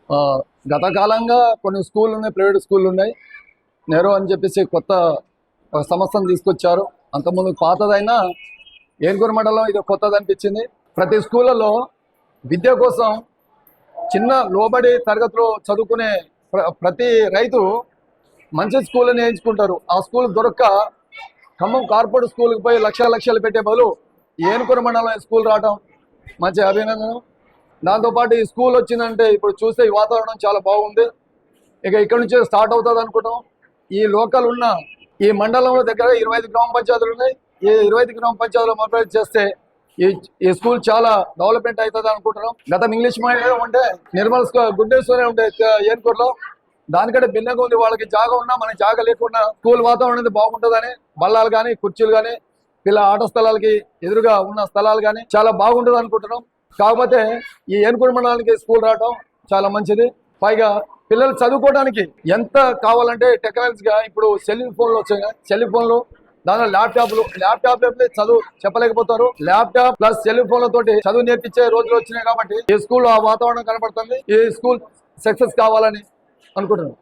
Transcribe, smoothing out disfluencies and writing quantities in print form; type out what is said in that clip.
ఆ, గత కాలంగా కొన్ని స్కూళ్ళు ఉన్నాయి, ప్రైవేట్ స్కూళ్ళు ఉన్నాయి. నెహ్రూ అని చెప్పేసి కొత్త ఒక సంస్థను తీసుకొచ్చారు. అంతకుముందు పాతదైనా ఏనుగురు మండలం ఇది కొత్తది అనిపించింది. ప్రతి స్కూళ్ళలో విద్య కోసం చిన్న లోబడి తరగతిలో చదువుకునే ప్రతి రైతు మంచి స్కూల్ని ఎంచుకుంటారు. ఆ స్కూల్ దొరక్క ఖమ్మం కార్పొరేట్ స్కూల్కి పోయి లక్షలు పెట్టే బదులు ఏనుగురు మండలం స్కూల్ రావడం మంచి అభినందనం. దాంతోపాటు ఈ స్కూల్ వచ్చిందంటే ఇప్పుడు చూస్తే ఈ వాతావరణం చాలా బాగుంది. ఇక ఇక్కడ నుంచి స్టార్ట్ అవుతుంది అనుకుంటాం. ఈ లోకల్ ఉన్న ఈ మండలంలో దగ్గర 25 గ్రామ పంచాయతీలు ఉన్నాయి. ఈ 25 గ్రామ పంచాయతీలు మొబైల్ చేస్తే ఈ స్కూల్ చాలా డెవలప్మెంట్ అవుతుంది అనుకుంటున్నాం. గతం ఇంగ్లీష్ మీడియం ఉంటే నిర్మల్ గుడ్డేశ్వరే ఉండే ఏనుకూరులో, దానికంటే భిన్నంగా ఉంది. వాళ్ళకి జాగా ఉన్నా మనకి జాగా లేకుండా స్కూల్ వాతావరణం అనేది బాగుంటుందని బల్లాలు కానీ కుర్చీలు కానీ పిల్ల ఆట స్థలాలకి ఎదురుగా ఉన్న స్థలాలు కానీ చాలా బాగుంటుంది అనుకుంటున్నాం. కాకపోతే ఈ ఏనుకూరు మండలానికి స్కూల్ రావడం చాలా మంచిది. పైగా పిల్లలు చదువుకోవడానికి ఎంత కావాలంటే టెక్నాలజీగా ఇప్పుడు సెల్ ఫోన్లు వచ్చాయి. సెల్ ఫోన్లు దానిలో ల్యాప్టాప్ చదువు చెప్పలేకపోతారు. ల్యాప్టాప్ ప్లస్ సెల్ ఫోన్లతోటి చదువు నేర్పించే రోజులు వచ్చినాయి. కాబట్టి ఈ స్కూల్ ఆ వాతావరణం కనబడుతుంది. ఈ స్కూల్ సక్సెస్ కావాలని అనుకుంటున్నాను.